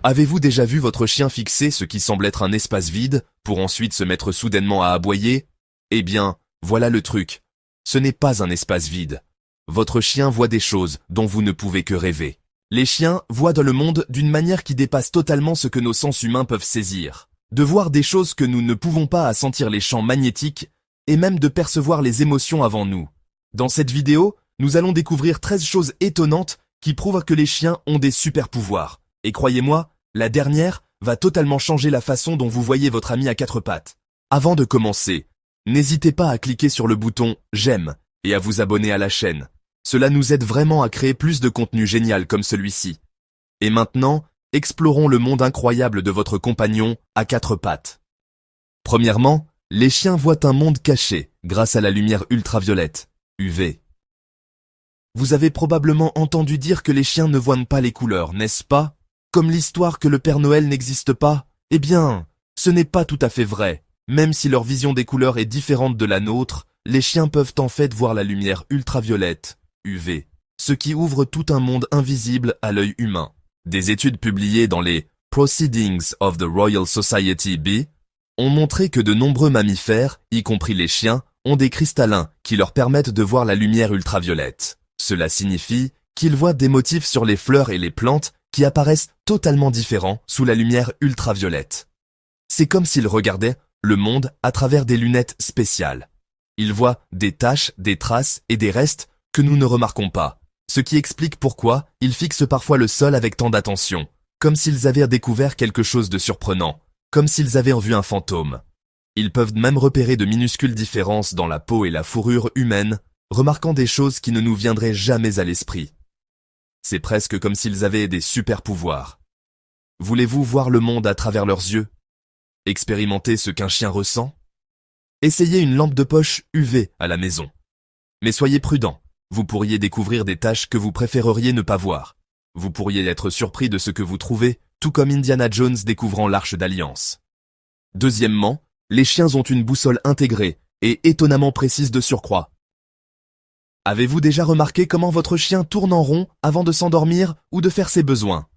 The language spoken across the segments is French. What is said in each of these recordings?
Avez-vous déjà vu votre chien fixer ce qui semble être un espace vide, pour ensuite se mettre soudainement à aboyer? Eh bien, voilà le truc. Ce n'est pas un espace vide. Votre chien voit des choses dont vous ne pouvez que rêver. Les chiens voient dans le monde d'une manière qui dépasse totalement ce que nos sens humains peuvent saisir. De voir des choses que nous ne pouvons pas à sentir les champs magnétiques, et même de percevoir les émotions avant nous. Dans cette vidéo, nous allons découvrir 13 choses étonnantes qui prouvent que les chiens ont des super pouvoirs. Et croyez-moi, la dernière va totalement changer la façon dont vous voyez votre ami à quatre pattes. Avant de commencer, n'hésitez pas à cliquer sur le bouton « J'aime » et à vous abonner à la chaîne. Cela nous aide vraiment à créer plus de contenu génial comme celui-ci. Et maintenant, explorons le monde incroyable de votre compagnon à quatre pattes. Premièrement, les chiens voient un monde caché grâce à la lumière ultraviolette, UV. Vous avez probablement entendu dire que les chiens ne voient pas les couleurs, n'est-ce pas? Comme l'histoire que le Père Noël n'existe pas? Eh bien, ce n'est pas tout à fait vrai. Même si leur vision des couleurs est différente de la nôtre, les chiens peuvent en fait voir la lumière ultraviolette, UV, ce qui ouvre tout un monde invisible à l'œil humain. Des études publiées dans les Proceedings of the Royal Society B ont montré que de nombreux mammifères, y compris les chiens, ont des cristallins qui leur permettent de voir la lumière ultraviolette. Cela signifie qu'ils voient des motifs sur les fleurs et les plantes qui apparaissent totalement différents sous la lumière ultraviolette. C'est comme s'ils regardaient le monde à travers des lunettes spéciales. Ils voient des taches, des traces et des restes que nous ne remarquons pas, ce qui explique pourquoi ils fixent parfois le sol avec tant d'attention, comme s'ils avaient découvert quelque chose de surprenant, comme s'ils avaient vu un fantôme. Ils peuvent même repérer de minuscules différences dans la peau et la fourrure humaine, remarquant des choses qui ne nous viendraient jamais à l'esprit. C'est presque comme s'ils avaient des super pouvoirs. Voulez-vous voir le monde à travers leurs yeux? Expérimentez ce qu'un chien ressent? Essayez une lampe de poche UV à la maison. Mais soyez prudent, vous pourriez découvrir des tâches que vous préféreriez ne pas voir. Vous pourriez être surpris de ce que vous trouvez, tout comme Indiana Jones découvrant l'Arche d'Alliance. Deuxièmement, les chiens ont une boussole intégrée et étonnamment précise de surcroît. Avez-vous déjà remarqué comment votre chien tourne en rond avant de s'endormir ou de faire ses besoins?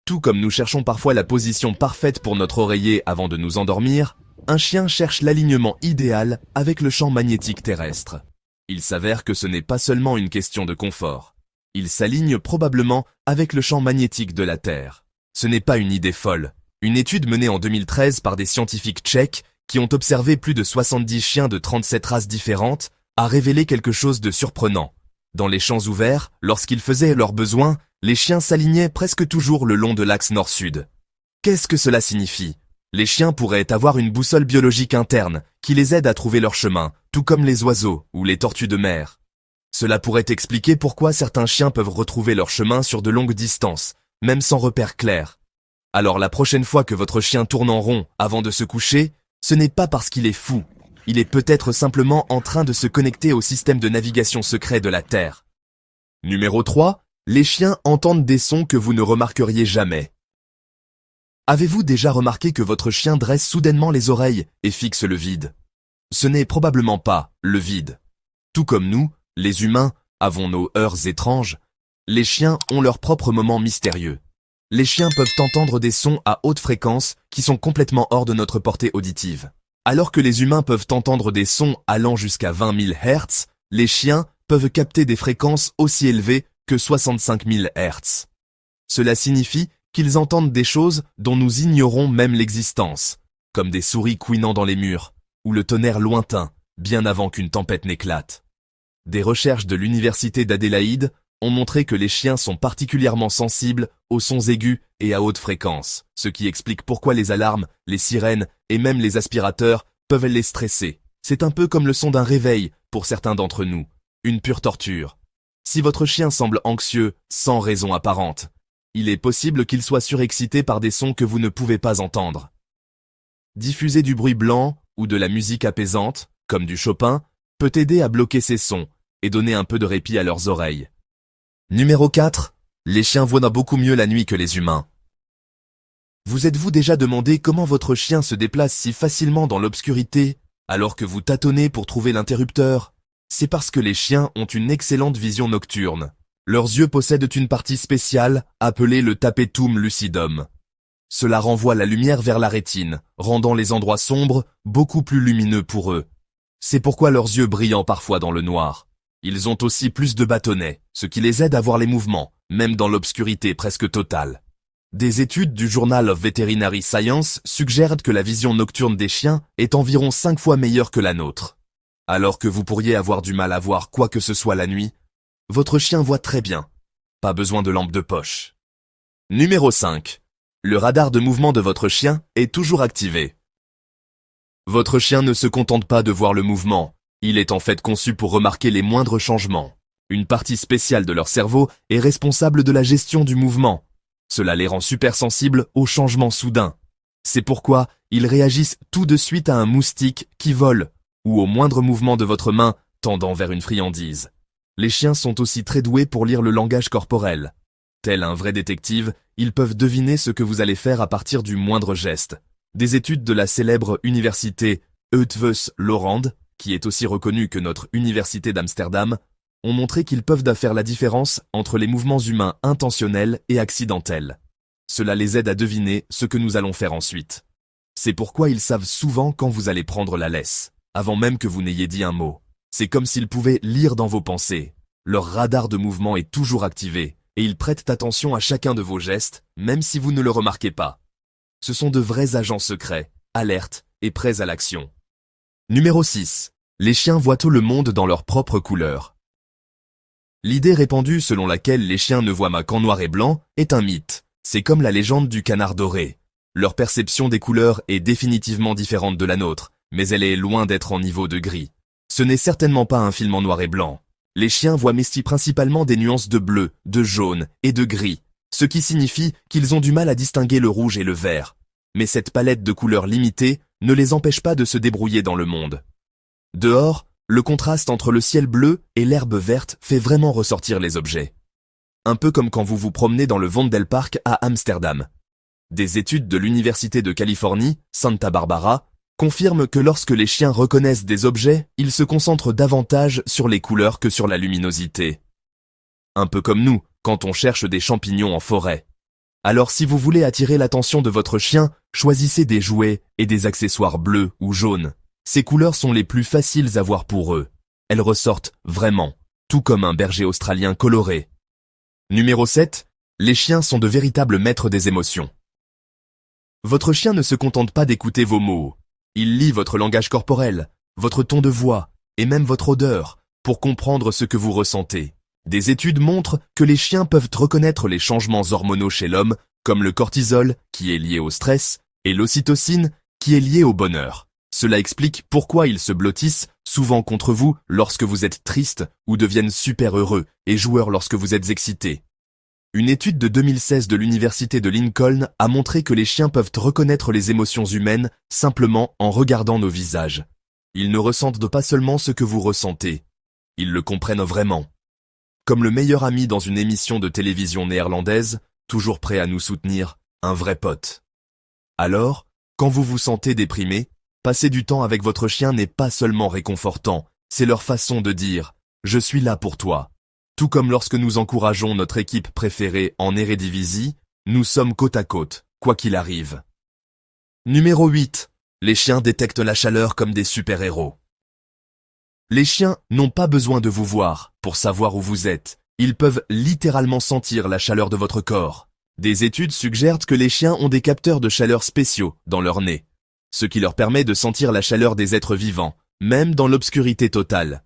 Tout comme nous cherchons parfois la position parfaite pour notre oreiller avant de nous endormir, un chien cherche l'alignement idéal avec le champ magnétique terrestre. Il s'avère que ce n'est pas seulement une question de confort. Il s'aligne probablement avec le champ magnétique de la Terre. Ce n'est pas une idée folle. Une étude menée en 2013 par des scientifiques tchèques qui ont observé plus de 70 chiens de 37 races différentes a révélé quelque chose de surprenant. Dans les champs ouverts, lorsqu'ils faisaient leurs besoins, les chiens s'alignaient presque toujours le long de l'axe nord-sud. Qu'est-ce que cela signifie? Les chiens pourraient avoir une boussole biologique interne qui les aide à trouver leur chemin, tout comme les oiseaux ou les tortues de mer. Cela pourrait expliquer pourquoi certains chiens peuvent retrouver leur chemin sur de longues distances, même sans repère clair. Alors la prochaine fois que votre chien tourne en rond avant de se coucher, ce n'est pas parce qu'il est fou. Il est peut-être simplement en train de se connecter au système de navigation secret de la Terre. Numéro 3. Les chiens entendent des sons que vous ne remarqueriez jamais. Avez-vous déjà remarqué que votre chien dresse soudainement les oreilles et fixe le vide? Ce n'est probablement pas le vide. Tout comme nous, les humains, avons nos heures étranges, les chiens ont leurs propres moments mystérieux. Les chiens peuvent entendre des sons à haute fréquence qui sont complètement hors de notre portée auditive. Alors que les humains peuvent entendre des sons allant jusqu'à 20 000 Hz, les chiens peuvent capter des fréquences aussi élevées que 65 000 Hz. Cela signifie qu'ils entendent des choses dont nous ignorons même l'existence, comme des souris couinant dans les murs, ou le tonnerre lointain, bien avant qu'une tempête n'éclate. Des recherches de l'université d'Adélaïde ont montré que les chiens sont particulièrement sensibles aux sons aigus et à haute fréquence, ce qui explique pourquoi les alarmes, les sirènes et même les aspirateurs peuvent les stresser. C'est un peu comme le son d'un réveil pour certains d'entre nous, une pure torture. Si votre chien semble anxieux sans raison apparente, il est possible qu'il soit surexcité par des sons que vous ne pouvez pas entendre. Diffuser du bruit blanc ou de la musique apaisante, comme du Chopin, peut aider à bloquer ces sons et donner un peu de répit à leurs oreilles. Numéro 4. Les chiens voient beaucoup mieux la nuit que les humains. Vous êtes-vous déjà demandé comment votre chien se déplace si facilement dans l'obscurité alors que vous tâtonnez pour trouver l'interrupteur? C'est parce que les chiens ont une excellente vision nocturne. Leurs yeux possèdent une partie spéciale, appelée le tapetum lucidum. Cela renvoie la lumière vers la rétine, rendant les endroits sombres beaucoup plus lumineux pour eux. C'est pourquoi leurs yeux brillent parfois dans le noir. Ils ont aussi plus de bâtonnets, ce qui les aide à voir les mouvements, même dans l'obscurité presque totale. Des études du Journal of Veterinary Science suggèrent que la vision nocturne des chiens est environ 5 fois meilleure que la nôtre. Alors que vous pourriez avoir du mal à voir quoi que ce soit la nuit, votre chien voit très bien. Pas besoin de lampe de poche. Numéro 5. Le radar de mouvement de votre chien est toujours activé. Votre chien ne se contente pas de voir le mouvement, il est en fait conçu pour remarquer les moindres changements. Une partie spéciale de leur cerveau est responsable de la gestion du mouvement. Cela les rend super sensibles aux changements soudains. C'est pourquoi ils réagissent tout de suite à un moustique qui vole, ou au moindre mouvement de votre main tendant vers une friandise. Les chiens sont aussi très doués pour lire le langage corporel. Tel un vrai détective, ils peuvent deviner ce que vous allez faire à partir du moindre geste. Des études de la célèbre université Eötvös Loránd, qui est aussi reconnue que notre université d'Amsterdam, ont montré qu'ils peuvent faire la différence entre les mouvements humains intentionnels et accidentels. Cela les aide à deviner ce que nous allons faire ensuite. C'est pourquoi ils savent souvent quand vous allez prendre la laisse, avant même que vous n'ayez dit un mot. C'est comme s'ils pouvaient lire dans vos pensées. Leur radar de mouvement est toujours activé, et ils prêtent attention à chacun de vos gestes, même si vous ne le remarquez pas. Ce sont de vrais agents secrets, alertes et prêts à l'action. Numéro 6. Les chiens voient tout le monde dans leur propre couleur. L'idée répandue selon laquelle les chiens ne voient qu'en noir et blanc est un mythe. C'est comme la légende du canard doré. Leur perception des couleurs est définitivement différente de la nôtre, mais elle est loin d'être en niveau de gris. Ce n'est certainement pas un film en noir et blanc. Les chiens voient principalement des nuances de bleu, de jaune et de gris, ce qui signifie qu'ils ont du mal à distinguer le rouge et le vert. Mais cette palette de couleurs limitée ne les empêche pas de se débrouiller dans le monde. Dehors, le contraste entre le ciel bleu et l'herbe verte fait vraiment ressortir les objets. Un peu comme quand vous vous promenez dans le Vondelpark à Amsterdam. Des études de l'Université de Californie, Santa Barbara, confirment que lorsque les chiens reconnaissent des objets, ils se concentrent davantage sur les couleurs que sur la luminosité. Un peu comme nous, quand on cherche des champignons en forêt. Alors si vous voulez attirer l'attention de votre chien, choisissez des jouets et des accessoires bleus ou jaunes. Ces couleurs sont les plus faciles à voir pour eux. Elles ressortent vraiment, tout comme un berger australien coloré. Numéro 7. Les chiens sont de véritables maîtres des émotions. Votre chien ne se contente pas d'écouter vos mots. Il lit votre langage corporel, votre ton de voix et même votre odeur pour comprendre ce que vous ressentez. Des études montrent que les chiens peuvent reconnaître les changements hormonaux chez l'homme, comme le cortisol, qui est lié au stress, et l'ocytocine, qui est lié au bonheur. Cela explique pourquoi ils se blottissent souvent contre vous lorsque vous êtes triste ou deviennent super heureux et joueurs lorsque vous êtes excité. Une étude de 2016 de l'université de Lincoln a montré que les chiens peuvent reconnaître les émotions humaines simplement en regardant nos visages. Ils ne ressentent pas seulement ce que vous ressentez, ils le comprennent vraiment. Comme le meilleur ami dans une émission de télévision néerlandaise, toujours prêt à nous soutenir, un vrai pote. Alors, quand vous vous sentez déprimé, passer du temps avec votre chien n'est pas seulement réconfortant, c'est leur façon de dire « Je suis là pour toi ». Tout comme lorsque nous encourageons notre équipe préférée en Eredivisie, nous sommes côte à côte, quoi qu'il arrive. Numéro 8. Les chiens détectent la chaleur comme des super-héros. Les chiens n'ont pas besoin de vous voir pour savoir où vous êtes. Ils peuvent littéralement sentir la chaleur de votre corps. Des études suggèrent que les chiens ont des capteurs de chaleur spéciaux dans leur nez, ce qui leur permet de sentir la chaleur des êtres vivants, même dans l'obscurité totale.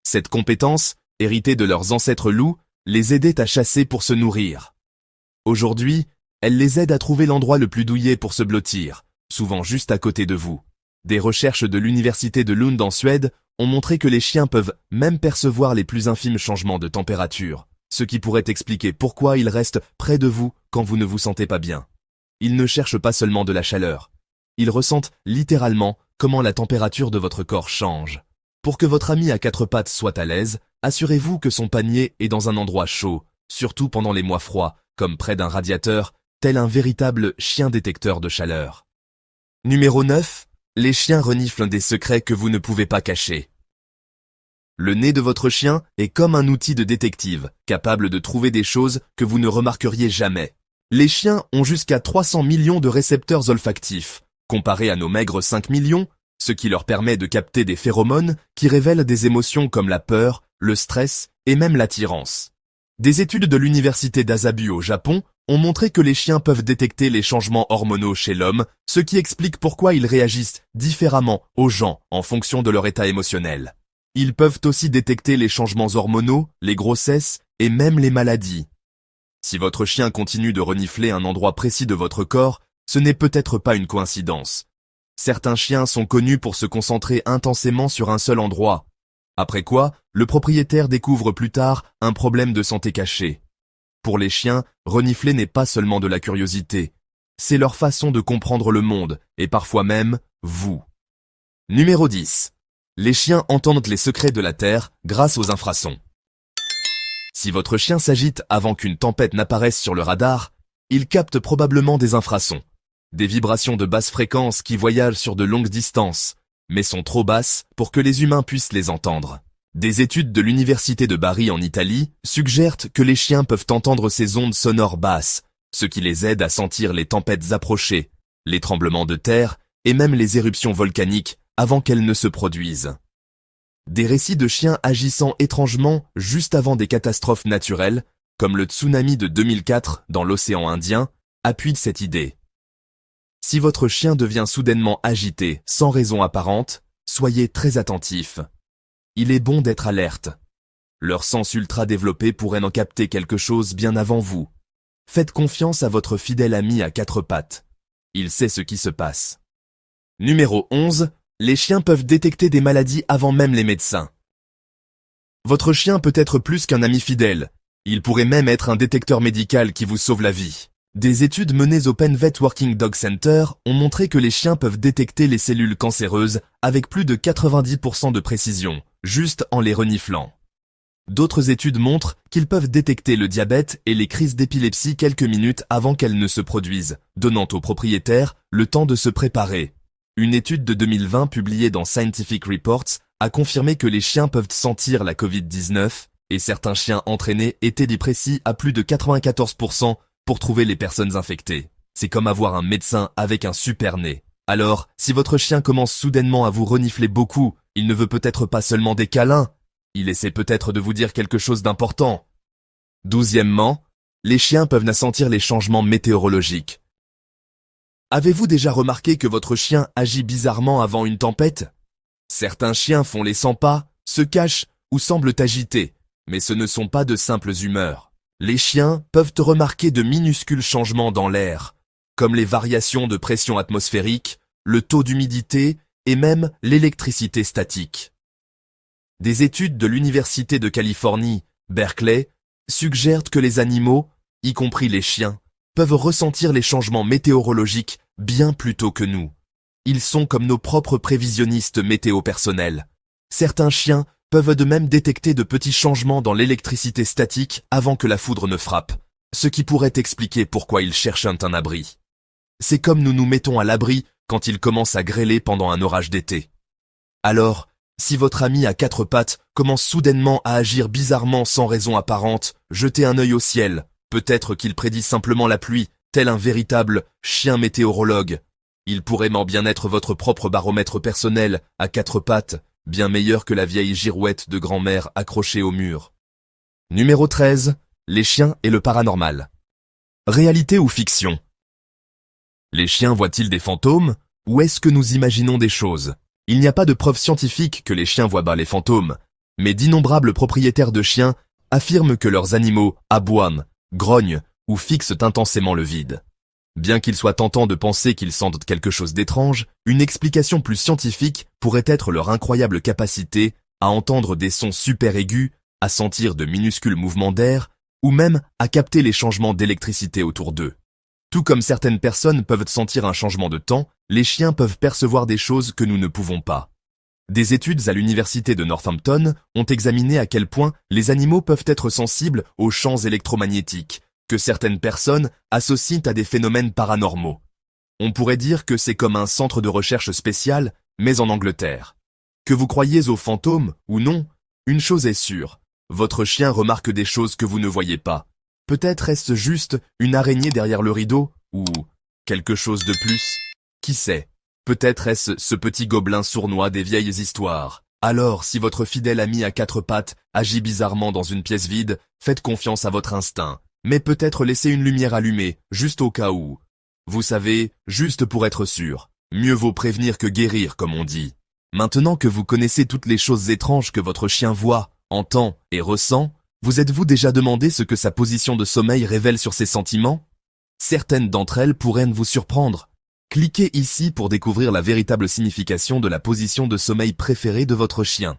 Cette compétence, héritée de leurs ancêtres loups, les aidait à chasser pour se nourrir. Aujourd'hui, elle les aide à trouver l'endroit le plus douillet pour se blottir, souvent juste à côté de vous. Des recherches de l'université de Lund en Suède ont montré que les chiens peuvent même percevoir les plus infimes changements de température, ce qui pourrait expliquer pourquoi ils restent près de vous quand vous ne vous sentez pas bien. Ils ne cherchent pas seulement de la chaleur. Ils ressentent littéralement comment la température de votre corps change. Pour que votre ami à quatre pattes soit à l'aise, assurez-vous que son panier est dans un endroit chaud, surtout pendant les mois froids, comme près d'un radiateur, tel un véritable chien détecteur de chaleur. Numéro 9. Les chiens reniflent des secrets que vous ne pouvez pas cacher. Le nez de votre chien est comme un outil de détective, capable de trouver des choses que vous ne remarqueriez jamais. Les chiens ont jusqu'à 300 millions de récepteurs olfactifs, comparé à nos maigres 5 millions, ce qui leur permet de capter des phéromones qui révèlent des émotions comme la peur, le stress et même l'attirance. Des études de l'université d'Asabu au Japon ont montré que les chiens peuvent détecter les changements hormonaux chez l'homme, ce qui explique pourquoi ils réagissent différemment aux gens en fonction de leur état émotionnel. Ils peuvent aussi détecter les changements hormonaux, les grossesses et même les maladies. Si votre chien continue de renifler un endroit précis de votre corps, ce n'est peut-être pas une coïncidence. Certains chiens sont connus pour se concentrer intensément sur un seul endroit. Après quoi, le propriétaire découvre plus tard un problème de santé caché. Pour les chiens, renifler n'est pas seulement de la curiosité. C'est leur façon de comprendre le monde, et parfois même, vous. Numéro 10. Les chiens entendent les secrets de la Terre grâce aux infrasons. Si votre chien s'agite avant qu'une tempête n'apparaisse sur le radar, il capte probablement des infrasons. Des vibrations de basse fréquence qui voyagent sur de longues distances, mais sont trop basses pour que les humains puissent les entendre. Des études de l'université de Bari en Italie suggèrent que les chiens peuvent entendre ces ondes sonores basses, ce qui les aide à sentir les tempêtes approcher, les tremblements de terre et même les éruptions volcaniques avant qu'elles ne se produisent. Des récits de chiens agissant étrangement juste avant des catastrophes naturelles, comme le tsunami de 2004 dans l'océan Indien, appuient cette idée. Si votre chien devient soudainement agité sans raison apparente, soyez très attentif. Il est bon d'être alerte. Leur sens ultra développé pourrait en capter quelque chose bien avant vous. Faites confiance à votre fidèle ami à quatre pattes. Il sait ce qui se passe. Numéro 11. Les chiens peuvent détecter des maladies avant même les médecins. Votre chien peut être plus qu'un ami fidèle. Il pourrait même être un détecteur médical qui vous sauve la vie. Des études menées au Penn Vet Working Dog Center ont montré que les chiens peuvent détecter les cellules cancéreuses avec plus de 90% de précision, juste en les reniflant. D'autres études montrent qu'ils peuvent détecter le diabète et les crises d'épilepsie quelques minutes avant qu'elles ne se produisent, donnant aux propriétaires le temps de se préparer. Une étude de 2020 publiée dans Scientific Reports a confirmé que les chiens peuvent sentir la Covid-19 et certains chiens entraînés étaient dépressifs à plus de 94% pour trouver les personnes infectées. C'est comme avoir un médecin avec un super nez. Alors, si votre chien commence soudainement à vous renifler beaucoup, il ne veut peut-être pas seulement des câlins, il essaie peut-être de vous dire quelque chose d'important. 12e, les chiens peuvent sentir les changements météorologiques. Avez-vous déjà remarqué que votre chien agit bizarrement avant une tempête? Certains chiens font les 100 pas, se cachent ou semblent agités, mais ce ne sont pas de simples humeurs. Les chiens peuvent remarquer de minuscules changements dans l'air, comme les variations de pression atmosphérique, le taux d'humidité et même l'électricité statique. Des études de l'Université de Californie, Berkeley, suggèrent que les animaux, y compris les chiens, peuvent ressentir les changements météorologiques bien plus tôt que nous. Ils sont comme nos propres prévisionnistes météo personnels. Certains chiens peuvent de même détecter de petits changements dans l'électricité statique avant que la foudre ne frappe, ce qui pourrait expliquer pourquoi ils cherchent un abri. C'est comme nous nous mettons à l'abri quand il commence à grêler pendant un orage d'été. Alors, si votre ami à quatre pattes commence soudainement à agir bizarrement sans raison apparente, jetez un œil au ciel. Peut-être qu'il prédit simplement la pluie, tel un véritable chien météorologue. Il pourrait bien être votre propre baromètre personnel à quatre pattes, bien meilleur que la vieille girouette de grand-mère accrochée au mur. Numéro 13. Les chiens et le paranormal. Réalité ou fiction? Les chiens voient-ils des fantômes, ou est-ce que nous imaginons des choses? Il n'y a pas de preuve scientifique que les chiens voient les fantômes, mais d'innombrables propriétaires de chiens affirment que leurs animaux aboient, grognent ou fixent intensément le vide. Bien qu'il soit tentant de penser qu'ils sentent quelque chose d'étrange, une explication plus scientifique pourrait être leur incroyable capacité à entendre des sons super aigus, à sentir de minuscules mouvements d'air, ou même à capter les changements d'électricité autour d'eux. Tout comme certaines personnes peuvent sentir un changement de temps, les chiens peuvent percevoir des choses que nous ne pouvons pas. Des études à l'université de Northampton ont examiné à quel point les animaux peuvent être sensibles aux champs électromagnétiques, que certaines personnes associent à des phénomènes paranormaux. On pourrait dire que c'est comme un centre de recherche spécial, mais en Angleterre. Que vous croyiez aux fantômes ou non, Une chose est sûre, votre chien remarque des choses que vous ne voyez pas. Peut-être est-ce juste une araignée derrière le rideau, ou quelque chose de plus? Qui sait? Peut-être est-ce ce petit gobelin sournois des vieilles histoires. Alors, si votre fidèle ami à quatre pattes agit bizarrement dans une pièce vide, faites confiance à votre instinct. Mais peut-être laissez une lumière allumée, juste au cas où. Vous savez, juste pour être sûr. Mieux vaut prévenir que guérir, comme on dit. Maintenant que vous connaissez toutes les choses étranges que votre chien voit, entend et ressent, vous êtes-vous déjà demandé ce que sa position de sommeil révèle sur ses sentiments? Certaines d'entre elles pourraient vous surprendre. Cliquez ici pour découvrir la véritable signification de la position de sommeil préférée de votre chien.